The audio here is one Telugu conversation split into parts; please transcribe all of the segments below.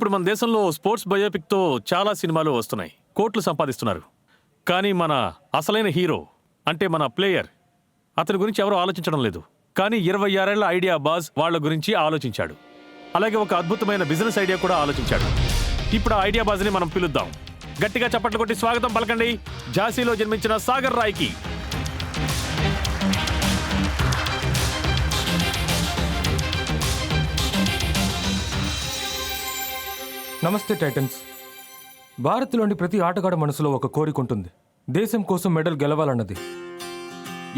ఇప్పుడు మన దేశంలో స్పోర్ట్స్ బయోపిక్తో చాలా సినిమాలు వస్తున్నాయి, కోట్లు సంపాదిస్తున్నారు. కానీ మన అసలైన హీరో అంటే మన ప్లేయర్, అతని గురించి ఎవరూ ఆలోచించడం లేదు. కానీ 26 ఏళ్ల ఐడియా బాజ్ వాళ్ళ గురించి ఆలోచించాడు. అలాగే ఒక అద్భుతమైన బిజినెస్ ఐడియా కూడా ఆలోచించాడు. ఇప్పుడు ఆ ఐడియా బాజ్ని మనం పిలుద్దాం. గట్టిగా చప్పట్లు కొట్టి స్వాగతం పలకండి ఝాన్సీలో జన్మించిన సాగర్ రాయ్కి. నమస్తే టైటన్స్. భారత్లోని ప్రతి ఆటగాడ మనసులో ఒక కోరిక ఉంటుంది, దేశం కోసం మెడల్ గెలవాలన్నది.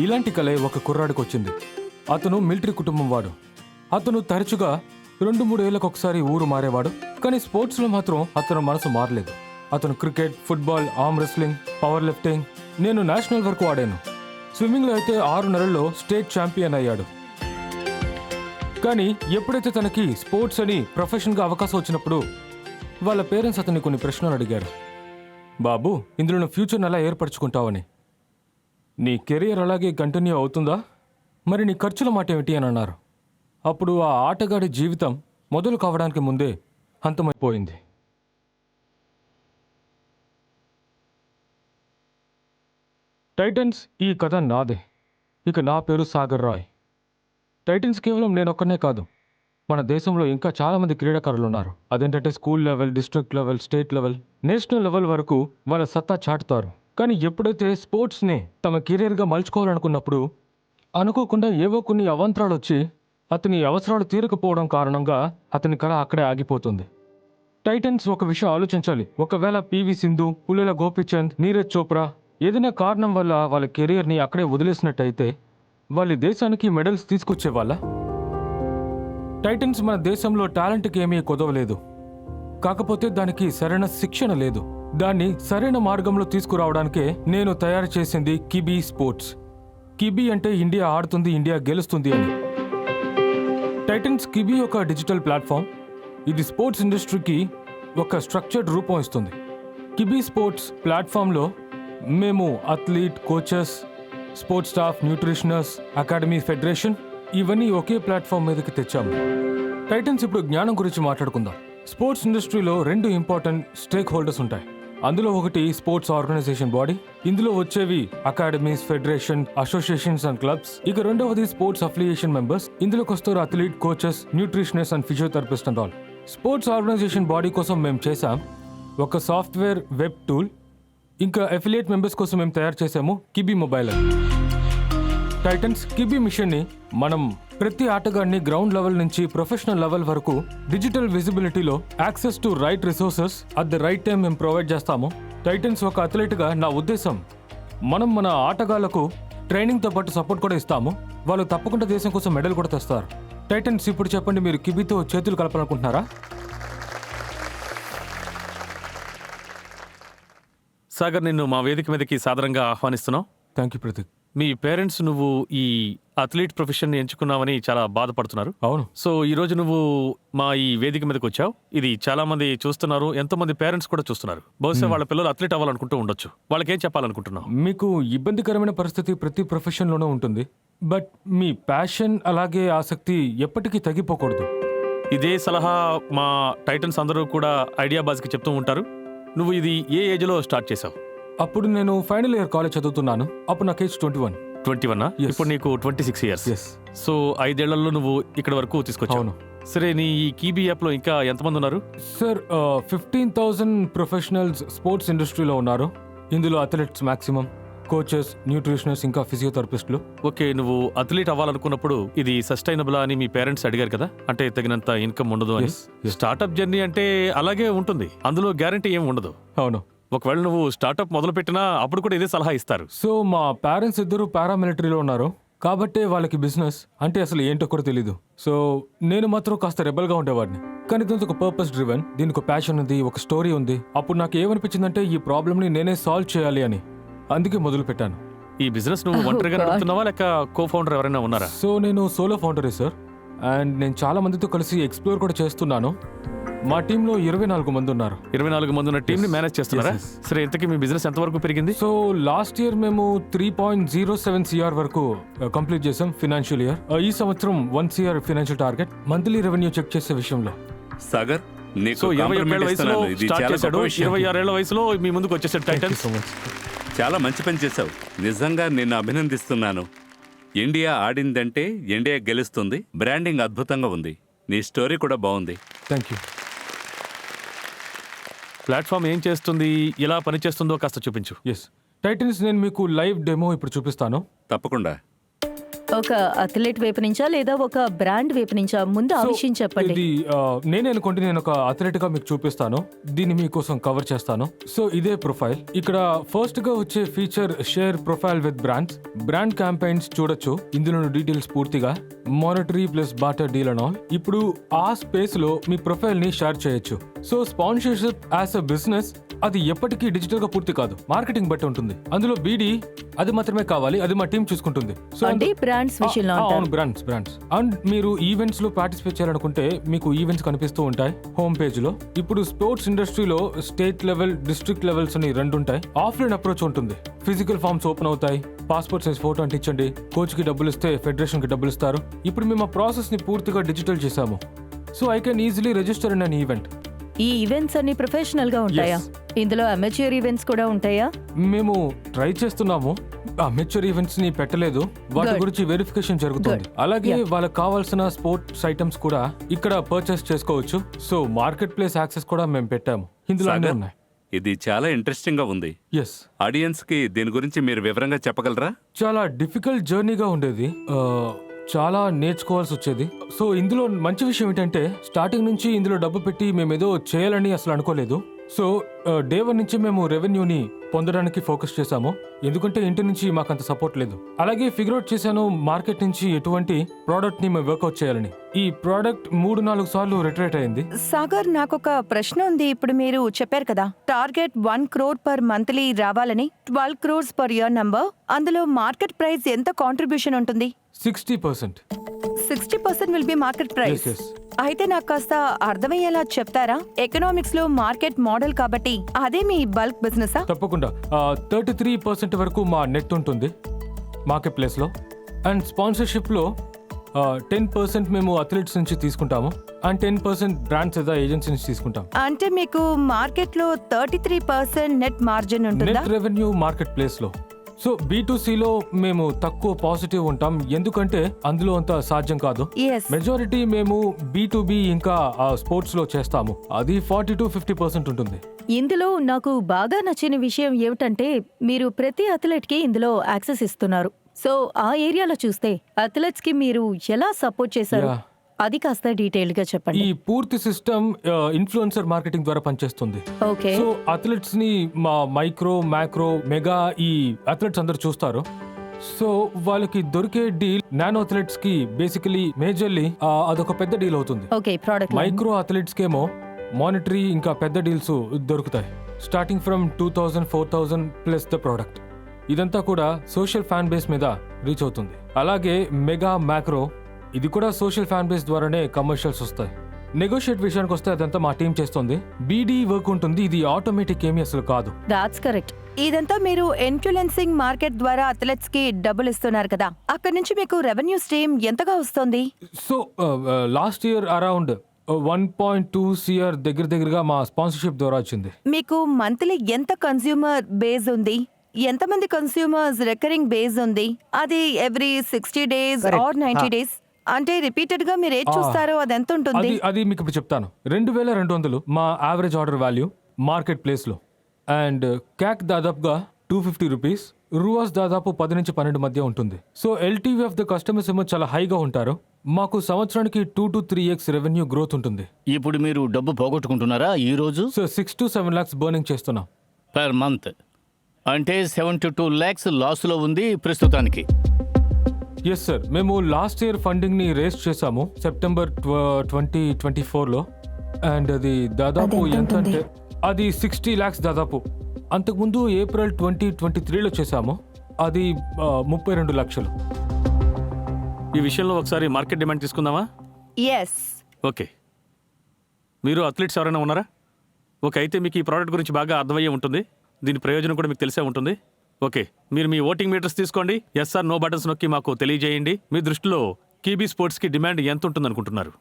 ఇలాంటి కలే ఒక కుర్రాడికి వచ్చింది. అతను మిలిటరీ కుటుంబం వాడు. అతను తరచుగా 2-3 ఏళ్లకు ఒకసారి ఊరు మారేవాడు. కానీ స్పోర్ట్స్లో మాత్రం అతను మనసు మారలేదు. అతను cricket, football, arm wrestling, power lifting, నేను నేషనల్ వరకు ఆడాను. స్విమ్మింగ్లో అయితే 6 నెలల్లో స్టేట్ ఛాంపియన్ అయ్యాడు. కానీ ఎప్పుడైతే తనకి స్పోర్ట్స్ అని ప్రొఫెషన్గా అవకాశం వచ్చినప్పుడు వాళ్ళ పేరెంట్స్ అతన్ని కొన్ని ప్రశ్నలు అడిగారు. బాబు, ఇందులో నువ్వు ఫ్యూచర్ని ఎలా ఏర్పరచుకుంటావని. నీ కెరియర్ అలాగే కంటిన్యూ అవుతుందా, మరి నీ ఖర్చుల మాట ఏమిటి అని అన్నారు. అప్పుడు ఆ ఆటగాడి జీవితం మొదలు కావడానికి ముందే అంతమైపోయింది. టైటన్స్, ఈ కథ నాదే. ఇక నా పేరు సాగర్ రాయ్. టైటన్స్ కేవలం నేనొక్కనే కాదు, మన దేశంలో ఇంకా చాలామంది క్రీడాకారులు ఉన్నారు. అదేంటంటే school level, district level, state level, national level వరకు వాళ్ళ సత్తా చాటుతారు. కానీ ఎప్పుడైతే స్పోర్ట్స్ని తమ కెరీర్గా మలుచుకోవాలనుకున్నప్పుడు అనుకోకుండా ఏవో కొన్ని అవాంతరాలు వచ్చి అతని అవసరాలు తీరకపోవడం కారణంగా అతని కళ అక్కడే ఆగిపోతుంది. టైటన్స్ ఒక విషయం ఆలోచించాలి. ఒకవేళ పివి సింధు, పుల్లెల గోపీచంద్, నీరజ్ చోప్రా ఏదైనా కారణం వల్ల వాళ్ళ కెరీర్ని అక్కడే వదిలేసినట్టయితే వాళ్ళ దేశానికి మెడల్స్ తీసుకొచ్చేవాళ్ళ? టైటన్స్ మన దేశంలో టాలెంట్కి ఏమీ కొదవలేదు. కాకపోతే దానికి సరైన శిక్షణ లేదు. దాన్ని సరైన మార్గంలో తీసుకురావడానికే నేను తయారు చేసింది కిబీ స్పోర్ట్స్. కిబీ అంటే ఇండియా ఆడుతుంది, ఇండియా గెలుస్తుంది అని. టైటన్స్ కిబీ ఒక డిజిటల్ ప్లాట్ఫామ్. ఇది స్పోర్ట్స్ ఇండస్ట్రీకి ఒక స్ట్రక్చర్డ్ రూపం ఇస్తుంది. కిబీ స్పోర్ట్స్ ప్లాట్ఫామ్లో మేము athlete, coaches, sports staff, nutritioners, academy, federation ఇవన్నీ ఒకే ప్లాట్ఫామ్ మీదకి తెచ్చాము. టైటన్స్, ఇప్పుడు జ్ఞానం గురించి మాట్లాడుకుందాం. స్పోర్ట్స్ ఇండస్ట్రీలో 2 ఇంపార్టెంట్ స్టేక్ హోల్డర్స్ ఉంటాయి. అందులో ఒకటి స్పోర్ట్స్ ఆర్గనైజేషన్ బాడీ. ఇందులో వచ్చేవి academies, federation, associations and clubs. ఇక రెండవది స్పోర్ట్స్ అఫిలియేషన్ మెంబర్స్. ఇందులోకి వస్తారు athlete, coaches, nutritionist and physiotherapist and all. Sports organisation body కోసం మేము చేసాం ఒక సాఫ్ట్వేర్, వెబ్ టూల్. ఇంకా అఫిలియేట్ మెంబర్స్ కోసం మేము తయారు చేసాము కిబీ మొబైల్. టైటన్స్ కిబీ మిషన్ని మనం ప్రతి ఆటగాడిని గ్రౌండ్ లెవెల్ నుంచి ప్రొఫెషనల్ లెవెల్ వరకు డిజిటల్ విజిబిలిటీలో access to right resources at the right time మేము ప్రొవైడ్ చేస్తాము. టైటన్స్ ఒక అథ్లెట్గా నా ఉద్దేశం, మనం మన ఆటగాళ్లకు ట్రైనింగ్తో పాటు సపోర్ట్ కూడా ఇస్తాము. వాళ్ళు తప్పకుండా దేశం కోసం మెడల్ కూడా తెస్తారు. టైటన్స్, ఇప్పుడు చెప్పండి, మీరు కిబీతో చేతులు కలపాలనుకుంటున్నారా? సాగర్, నిన్ను మా వేదిక మీదకి సాదరంగా ఆహ్వానిస్తున్నాం. Thank you Prateek. Me parents నువ్వు ఈ అథ్లీట్ ప్రొఫెషన్ ఎంచుకున్నావని చాలా బాధపడుతున్నారు. అవును. సో ఈ రోజు నువ్వు మా ఈ వేదిక మీదకి వచ్చావు. ఇది చాలా మంది చూస్తున్నారు, ఎంతో మంది పేరెంట్స్ కూడా చూస్తున్నారు. బహుశా వాళ్ళ పిల్లలు అథ్లీట్ అవ్వాలనుకుంటూ ఉండొచ్చు. వాళ్ళకేం చెప్పాలనుకుంటున్నావు? మీకు ఇబ్బందికరమైన పరిస్థితి ప్రతి ప్రొఫెషన్లోనూ ఉంటుంది. బట్ మీ ప్యాషన్ అలాగే ఆసక్తి ఎప్పటికీ తగ్గిపోకూడదు. ఇదే సలహా మా టైటన్స్ అందరూ కూడా ఐడియా బాజ్కి చెప్తూ ఉంటారు. నువ్వు ఇది ఏ ఏజ్లో స్టార్ట్ చేసావు? అప్పుడు నేను ఫైనల్ ఇయర్ కాలేజ్ చదువుతున్నాను. అప్పుడు నాకు ఏజ్ 21. 21? ఇప్పుడు నీకు 26 ఇయర్స్. సో 5 ఏళ్లలో నువ్వు ఇక్కడ వరకు తీసుకొచ్చావు. సరే, నీ ఈ కీబీ యాప్లో ఇంకా ఎంతమంది ఉన్నారు? సార్, 15,000 ప్రొఫెషనల్స్ స్పోర్ట్స్ ఇండస్ట్రీలో ఉన్నారు. ఇందులో అథ్లెట్స్ మాక్సిమం, కోచెస్, న్యూట్రిషనర్స్, ఇంకా ఫిజియోథెరపిస్టులు. ఓకే, నువ్వు అథ్లీట్ అవ్వాలనుకున్నప్పుడు ఇది సస్టైనబుల్ అని మీ పేరెంట్స్ అడిగారు కదా, అంటే తగినంత ఇన్కమ్ ఉండదు అని. స్టార్ట్అప్ జర్నీ అంటే అలాగే ఉంటుంది, అందులో గ్యారంటీ ఏమి ఉండదు. అవును. ఒకవేళ నువ్వు స్టార్ట్అప్ మొదలు పెట్టినా అప్పుడు కూడా ఇదే సలహా ఇస్తారు. సో మా పేరెంట్స్ ఇద్దరు పారామిలిటరీలో ఉన్నారు కాబట్టే వాళ్ళకి బిజినెస్ అంటే అసలు ఏంటో కూడా తెలీదు. సో నేను మాత్రం కాస్త రెబల్గా ఉండేవాడిని. కానీ దీనికి ఒక పర్పస్ డ్రివెన్, దీనికి ఒక ప్యాషన్ ఉంది, ఒక స్టోరీ ఉంది. అప్పుడు నాకు ఏమనిపించిందంటే ఈ ప్రాబ్లమ్ని నేనే సాల్వ్ చేయాలి అని. అందుకే మొదలు పెట్టాను. ఈ బిజినెస్ నువ్వు ఒంటరిగా నడుపుతున్నావా లేక కో ఫౌండర్ ఎవరైనా ఉన్నారా? సో నేను సోలో ఫౌండరే సార్. అండ్ నేను చాలా మందితో కలిసి ఎక్స్ప్లోర్ కూడా చేస్తున్నాను. మా టీంలో 24 మంది ఉన్నారు. 24 మంది ఉన్న టీంని మేనేజ్ చేస్తున్నారా? సరే, ఇంతకీ మీ బిజినెస్ ఎంతవరకు పెరిగింది? సో లాస్ట్ ఇయర్ మేము 3.07 CR వరకు కంప్లీట్ చేసాం ఫినాన్షియల్ ఇయర్. ఈ సంవత్సరం 1 CR financial target. Monthly revenue check చేసే విషయంలో సాగర్, నీకు సో 21 compliment ఏళ్ల వయసులో ఇస్తున్నాను. ఇది స్టార్ట్ చాలా చేశాడు, గొప్ప విషయం. 26 ఏళ్ల వయసులో మీ ముందుకు వచ్చేసాడు టైటన్స్. So much. చాలా మంచి పని చేశావు. నిజంగా నిన్ను అభినందిస్తున్నాను. ఇండియా ఆడిందంటే ఇండియా గెలుస్తుంది. బ్రాండింగ్ అద్భుతంగా ఉంది. నీ స్టోరీ కూడా బాగుంది. Thank you. ప్లాట్ఫామ్ ఏం చేస్తుంది, ఎలా పనిచేస్తుందో కాస్త చూపించు. ఎస్ టైటన్స్, నేను మీకు లైవ్ డెమో ఇప్పుడు చూపిస్తాను. తప్పకుండా. ఒక అథ్లెట్ వైపు నుంచా లేదా ఒక బ్రాండ్ వైపు నుంచా? ముందు ఆ So, విషయం చెప్పండి. ఇది నేనే అనుకోండి, నేను ఒక అథ్లెట్ గా మీకు చూపిస్తాను. దీన్ని మీకోసం కవర్ చేస్తాను. సో ఇదే ప్రొఫైల్. ఇక్కడ ఫస్ట్ గా వచ్చే feature share profile with brands. Brand campaigns చూడొచ్చు. ఇందులో డీటెయిల్స్ పూర్తిగా monetary plus barter deal and all. ఇప్పుడు ఆ స్పేస్ లో మీ ప్రొఫైల్ ని షేర్ చేయొచ్చు. So sponsorship as a business అది ఎప్పటికీ డిజిటల్ గా పూర్తి కాదు, మార్కెటింగ్ బట్టి ఉంటుంది. అందులో బీడీ అది మాత్రమే కావాలి, అది మా టీం చూసుకుంటుంది. సో అంటే బ్రాండ్స్ విషయంలో అవును, అంటారు. బ్రాండ్స్. అండ్ మీరు ఈవెంట్స్ లో పార్టిసిపేట్ చేయాలనుకుంటే మీకు ఈవెంట్స్ కనిపిస్తూ ఉంటాయి హోమ్ పేజ్ లో. ఇప్పుడు స్పోర్ట్స్ ఇండస్ట్రీలో స్టేట్ లెవెల్, డిస్ట్రిక్ట్ లెవెల్స్ అని రెండు ఉంటాయి. ఆఫ్లైన్ అప్రోచ్ ఉంటుంది. ఫిజికల్ ఫార్మ్స్ ఓపెన్ అవుతాయి. పాస్పోర్ట్ సైజ్ ఫోటో అంటించండి. కోచ్ కి డబ్బులు ఇస్తే ఫెడరేషన్ కి డబ్బులు ఇస్తారు. ఇప్పుడు మేము ఆ ప్రాసెస్ ని పూర్తిగా డిజిటల్ చేసాము. So I can easily register in an event. ఈ ఈవెంట్స్ అన్ని ప్రొఫెషనల్ గా ఉంటాయా? ఇందులో అమెచ్యూర్ ఈవెంట్స్ కూడా ఉంటాయా? మేము ట్రై చేస్తున్నాము. అమెచ్యూర్ ఈవెంట్స్ ని పెట్టలేదు, వాటి Good. గురించి వెరిఫికేషన్ జరుగుతుంది. అలాగే వాళ్ళకి కావాల్సిన స్పోర్ట్స్ ఐటమ్స్ కూడా ఇక్కడ పర్చేస్ చేసుకోవచ్చు. సో మార్కెట్ ప్లేస్ యాక్సెస్ కూడా మేము పెట్టాము. ఇందులో అన్నీ సాగర్, ఉన్నాయి. ఇది చాలా ఇంట్రెస్టింగ్ గా ఉంది. ఎస్, ఆడియన్స్ కి దీని గురించి మీరు వివరంగా చెప్పగలరా? చాలా డిఫికల్ట్ జర్నీగా ఉండేది. చాలా నేర్చుకోవాల్సి వచ్చేది. సో ఇందులో మంచి విషయం ఏంటంటే స్టార్టింగ్ నుంచి ఇందులో డబ్బు పెట్టి మేము ఏదో చేయాలని అసలు అనుకోలేదు. సో డే 1 నుంచి మేము రెవెన్యూని పొందడానికి ఫోకస్ చేశాము. ఎందుకంటే ఇంటి నుంచి మాకు అంత సపోర్ట్ లేదు. అలాగే ఫిగర్ అవుట్ చేశాను మార్కెట్ నుంచి ఎటువంటి ప్రోడక్ట్ ని మేము వర్కౌట్ చేయాలని. ఈ ప్రోడక్ట్ 3-4 సార్లు రిటరేట్ అయింది. సాగర్, నాకొక ప్రశ్న ఉంది. ఇప్పుడు మీరు చెప్పారు కదా టార్గెట్ 1 crore పర్ మంత్లీ రావాలని, 12 crores పర్ ఇయర్ నంబర్. అందులో మార్కెట్ ప్రైస్ ఎంత కాంట్రిబ్యూషన్ ఉంటుంది? 60%. 60% will be market price. Yes. అయితే నాకు కాస్త అర్థమయ్యేలా చెప్తారా? ఎకనామిక్స్ లో మార్కెట్ మోడల్ కాబట్టి అదే మీ బల్క్ బిజినెస్? తప్పకుండా 33% వరకు మా నెట్ ఉంటుంది మార్కెట్ ప్లేస్లో. అండ్ స్పాన్సర్షిప్లో 10% మేము అథ్లెట్స్ నుంచి తీసుకుంటాము. అండ్ 10% బ్రాండ్స్ లేదా ఏజెన్సీ నుంచి తీసుకుంటాం. అంటే మీకు మార్కెట్ లో 33% నెట్ మార్జిన్ ఉంటుందా? నెట్ రెవెన్యూ మార్కెట్ ప్లేస్లో. సో B2Cలో మేము తక్కువ పాజిటివ్ ఉంటాం, ఎందుకంటే అందులో అంత సాధ్యం కాదు. ఎస్. మెజారిటీ మేము B2B ఇంకా స్పోర్ట్స్ లో చేస్తాము. అది 40-50% ఉంటుంది. ఇందులో నాకు బాగా నచ్చిన విషయం ఏమిటంటే మీరు ప్రతి అథ్లెట్ కి ఇందులో యాక్సెస్ ఇస్తున్నారు. సో ఆ ఏరియాలో చూస్తే అథ్లెట్స్ కి మీరు ఎలా సపోర్ట్ చేశారు? Yeah. అది కాస్త డీటెయిల్ గా చెప్పండి. ఈ పూర్తి సిస్టమ్ ఇన్ఫ్లుయెన్సర్ మార్కెటింగ్ ద్వారా పనిచేస్తుంది. ఓకే. సో అథ్లెట్స్ ని మా మైక్రో, మ్యాక్రో, మెగా ఈ అథ్లెట్స్ అందరు చూస్తారు. సో వాళ్ళకి దొరికే డీల్ నానో అథ్లెట్స్ కి బేసికలీ మేజర్లీ అదొక పెద్ద డీల్ అవుతుంది. ఓకే, ప్రోడక్ట్ మైక్రో అథ్లెట్స్ కేమో మానిటరీ ఇంకా పెద్ద డీల్స్ దొరుకుతాయి. Starting from 2000-4000 plus the product. ఇదంతా కూడా సోషల్ ఫ్యాన్ బేస్ మీద రీచ్ అవుతుంది. అలాగే మెగా, మ్యాక్రో ఇది కూడా సోషల్ ఫ్యాన్ బేస్ ద్వారానే కమర్షియల్స్ వస్తాయి. నెగోషియేట్ విషయానికి వస్తే అదంతా మా టీం చేస్తుంది. బీడీ వర్క్ ఉంటుంది, ఇది ఆటోమేటిక్ ఏమీ అసలు కాదు. That's correct. ఇదంతా మీరు ఇన్ఫ్లుయెన్సింగ్ మార్కెట్ ద్వారా అథ్లెట్స్ కి డబ్బులు ఇస్తున్నారు కదా, అక్కడ నుంచి మీకు రెవెన్యూ స్ట్రీమ్ ఎంతగా వస్తుంది? So last year around 1.2 CR దగ్గరగా మా స్పాన్సర్షిప్ ద్వారా వచ్చింది. మీకు మంత్లీ ఎంత కన్స్యూమర్ బేస్ ఉంది? ఎంతమంది కన్స్యూమర్స్ రికరింగ్ బేస్ ఉంది? అది ఎవ్రీ 60 days ఆర్ 90 days? అంటే రిపీటెడ్ గా మీరు ఏది చూస్తారో అది ఎంత ఉంటుంది? అది మీకు ఇప్పుడు చెప్తాను. 2200 మా average order value market place లో. అండ్ క్యాక్ దాదాపుగా 250 రూపీస్. రూవాస్ దాదాపు 10-12 మధ్య ఉంటుంది. So LTV of the customers ఏమో చాలా హైగా ఉంటారు. మాకు సంవత్సరానికి 2-3x రెవెన్యూ గ్రోత్ ఉంటుంది. ఇప్పుడు మీరు డబ్బు పోగొట్టుకుంటున్నారా ఈ రోజు? సో 6-7 lakhs బర్నింగ్ చేస్తున్నాం పర్ మంత్. అంటే 72 lakhs లాస్లో ఉంది ప్రస్తుతానికి. ఎస్ సార్, మేము లాస్ట్ ఇయర్ ఫండింగ్ ని రేస్ చేసాము సెప్టెంబర్ 2024లో. అండ్ అది దాదాపు ఎంత అంటే అది 60 lakhs దాదాపు. అంతకుముందు ఏప్రిల్ 2023లో చేసాము, అది 32 లక్షలు. ఈ విషయంలో ఒకసారి మార్కెట్ డిమాండ్ తీసుకుందామా? ఎస్. ఓకే. మీరు అథ్లెట్స్ ఎవరైనా ఉన్నారా? ఓకే, అయితే మీకు ఈ ప్రోడక్ట్ గురించి బాగా అర్థమయ్యే ఉంటుంది. దీని ప్రయోజనం కూడా మీకు తెలిసే ఉంటుంది. ఓకే, మీరు మీ ఓటింగ్ మీటర్స్ తీసుకోండి. ఎస్ ఆర్ నో బటన్స్ నొక్కి మాకు తెలియజేయండి. మీ దృష్టిలో కీబీ స్పోర్ట్స్కి డిమాండ్ ఎంత ఉంటుంది అనుకుంటున్నారు?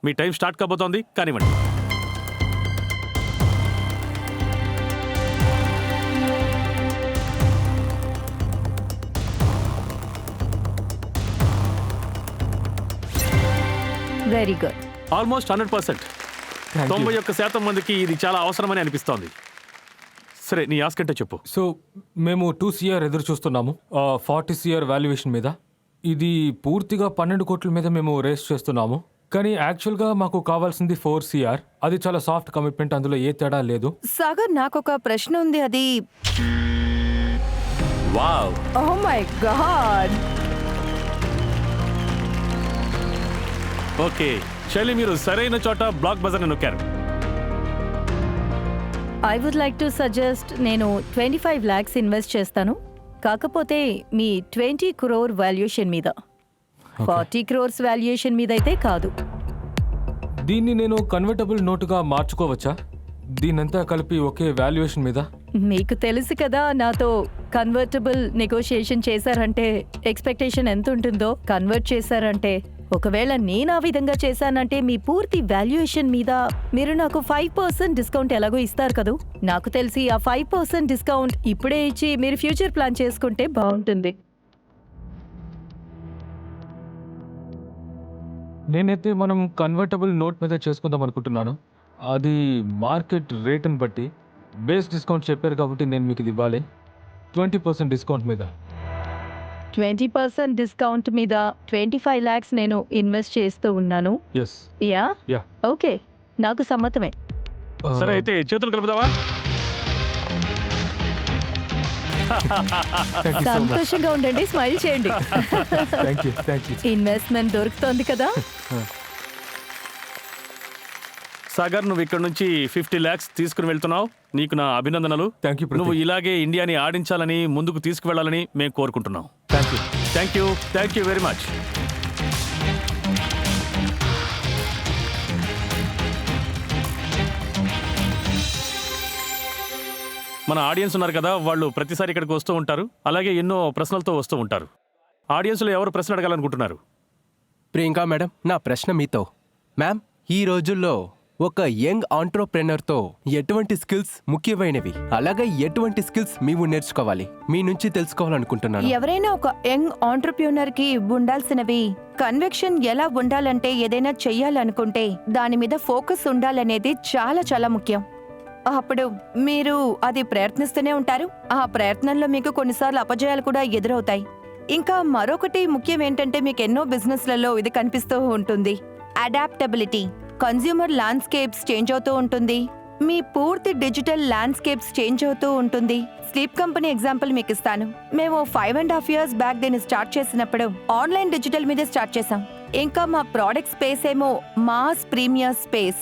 మీ టైం స్టార్ట్ కాబోతోంది, కానివ్వండి. Very good. ఆల్మోస్ట్ 100%. 91% మందికి ఇది చాలా అవసరమని అనిపిస్తోంది. సరే, నీ ఆస్క్ అంటే చెప్పు. సో మేము 2 CR ఎదురు చూస్తున్నాము 40 CR వాల్యుయేషన్ మీద. ఇది పూర్తిగా 12 కోట్ల మీద మేము రేస్ చేస్తున్నాము. కానీ యాక్చువల్గా మాకు కావాల్సింది 4 CR. అది చాలా సాఫ్ట్ కమిట్మెంట్, అందులో ఏ తేడా లేదు. సాగర్, నాకు ఒక ప్రశ్న ఉంది. అది wow, oh my god. Okay Shaili, మీరు సరైన చోట బ్లాక్ బజర్ని నొక్కారు. I would like to suggest, నేను 25 lakhs ఇన్వెస్ట్ చేస్తాను, కాకపోతే మీ 20 crore వాల్యుయేషన్ మీద. 40 crores వాల్యుయేషన్ మీద అయితే కాదు. దీన్ని నేను కన్వర్టబుల్ నోటుగా మార్చుకోవచ్చా? దీనంతా కలిపి ఒకే వాల్యుయేషన్ మీద? మీకు తెలుసు కదా, నాతో కన్వర్టబుల్ నెగోషియేషన్ చేశారంటే ఎక్స్పెక్టేషన్ ఎంత ఉంటుందో. కన్వర్ట్ చేశారంటే, ఒకవేళ నేను ఆ విధంగా చేశానంటే మీ పూర్తి వాల్యుయేషన్ మీద మీరు నాకు 5% డిస్కౌంట్ ఎలాగో ఇస్తారు కదూ. నాకు తెలిసి ఆ 5% డిస్కౌంట్ ఇప్పుడే ఇచ్చి మీరు ఫ్యూచర్ ప్లాన్ చేసుకుంటే బాగుంటుంది. నేనైతే మనం కన్వర్టబుల్ నోట్ మీద చేసుకుందాం అనుకుంటున్నాను. అది మార్కెట్ రేటుని బట్టి బేస్ డిస్కౌంట్ చెప్పారు కాబట్టి నేను మీకు ఇది ఇవ్వాలి. 20% డిస్కౌంట్ మీద. 20% డిస్కౌంట్ మీద 25 lakhs నేను ఇన్వెస్ట్ చేస్తూ ఉన్నాను. ఎస్. Yeah yeah. ఓకే, నాకు సమ్మతమే. సరే, అయితే చేతులు కలుపుదావా? సంతోషంగా ఉండండి, స్మైల్ చేయండి. Thank you. ఇన్వెస్ట్మెంట్ దొరుకుతోంది కదా. సాగర్, నువ్వు ఇక్కడ నుంచి 50 lakhs తీసుకుని వెళ్తున్నావు. నీకు నా అభినందనలు. Thank you. నువ్వు ఇలాగే ఇండియాని ఆడించాలని, ముందుకు తీసుకువెళ్ళాలని మేము కోరుకుంటున్నాం. Thank you very much. మన ఆడియన్స్ ఉన్నారు కదా, వాళ్ళు ప్రతిసారి ఇక్కడికి వస్తూ ఉంటారు, అలాగే ఎన్నో ప్రశ్నలతో వస్తూ ఉంటారు. ఆడియన్స్లో ఎవరు ప్రశ్న అడగాలనుకుంటున్నారు? ప్రియాంక మేడం, నా ప్రశ్న మీతో. మ్యామ్, ఈ రోజుల్లో ఒక యంగ్ ఆంట్రప్రెనర్తో ఎటువంటి స్కిల్స్ ముఖ్యమైనవి, అలాగే ఎటువంటి స్కిల్స్ మేము నేర్చుకోవాలి, మీ నుంచి తెలుసుకోవాలనుకుంటున్నాను. ఎవరైనా ఒక యంగ్ ఆంటర్ప్రినర్ కి ఉండాల్సినవి కన్విక్షన్ ఎలా ఉండాలంటే, ఏదైనా చెయ్యాలనుకుంటే దాని మీద ఫోకస్ ఉండాలనేది చాలా చాలా ముఖ్యం. అప్పుడు మీరు అది ప్రయత్నిస్తూనే ఉంటారు. ఆ ప్రయత్నంలో మీకు కొన్నిసార్లు అపజయాలు కూడా ఎదురవుతాయి. ఇంకా మరొకటి ముఖ్యం ఏంటంటే, మీకు ఎన్నో బిజినెస్లలో ఇది కనిపిస్తూ ఉంటుంది, అడాప్టబిలిటీ. కన్స్యూమర్ ల్యాండ్స్కేప్స్ చేంజ్ అవుతూ ఉంటుంది, మీ పూర్తి డిజిటల్ ల్యాండ్స్కేప్స్ చేంజ్ అవుతూ ఉంటుంది. స్లీప్ కంపెనీ ఎగ్జాంపుల్ మీకు ఇస్తాను. మేము 5.5 years బ్యాక్ దీన్ని స్టార్ట్ చేసినప్పుడు ఆన్లైన్ డిజిటల్ మీదే స్టార్ట్ చేసాం. ఇంకా మా ప్రోడక్ట్ స్పేస్ ఏమో మాస్ ప్రీమియర్ స్పేస్.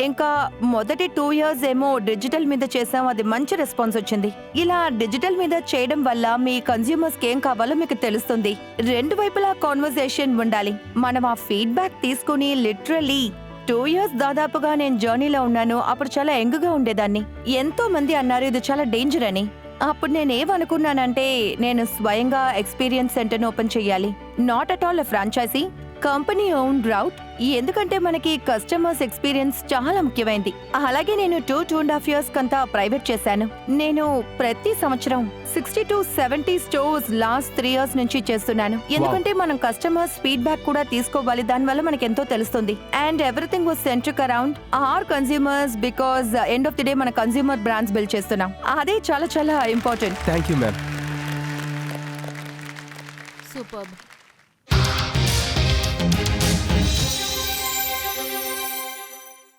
ఇంకా మొదటి 2 years ఏమో డిజిటల్ మీద చేసాం, అది మంచి రెస్పాన్స్ వచ్చింది. ఇలా డిజిటల్ మీద చేయడం వల్ల మీ కన్స్యూమర్స్ ఏం కావాలో మీకు తెలుస్తుంది. రెండు వైపులా కాన్వర్సేషన్ ఉండాలి. మనం ఆ ఫీడ్బ్యాక్ తీసుకుని లిటరలీ 2 years దాదాపుగా నేను జర్నీలో ఉన్నాను. అప్పుడు చాలా యంగ్గా ఉండేదాన్ని. ఎంతో మంది అన్నారు ఇది చాలా డేంజర్ అని. అప్పుడు నేనేమనుకున్నానంటే, నేను స్వయంగా ఎక్స్పీరియన్స్ సెంటర్ను ఓపెన్ చేయాలి. Not at all franchise, company own route. ఎందుకంటే మనకి కస్టమర్స్ ఎక్స్పీరియన్స్ చాలా ముఖ్యమైంది. అలాగే నేను 2.5 years కంతా ప్రైవేట్ చేశాను. నేను ప్రతి సంవత్సరం 60 to 70 స్టోర్స్ లాస్ట్ 3 years నుంచి చేస్తున్నాను. ఎందుకంటే మనం కస్టమర్స్ ఫీడ్బ్యాక్ కూడా తీసుకోవాలి, దానివల్ల మనకి ఎంతో తెలుస్తుంది. And everything was centric around or consumers, because end of the day మన కన్స్యూమర్ బ్రాండ్స్ బిల్డ్ చేస్తున్నాం. అదే చాలా చాలా important. Thank you ma'am. Superb.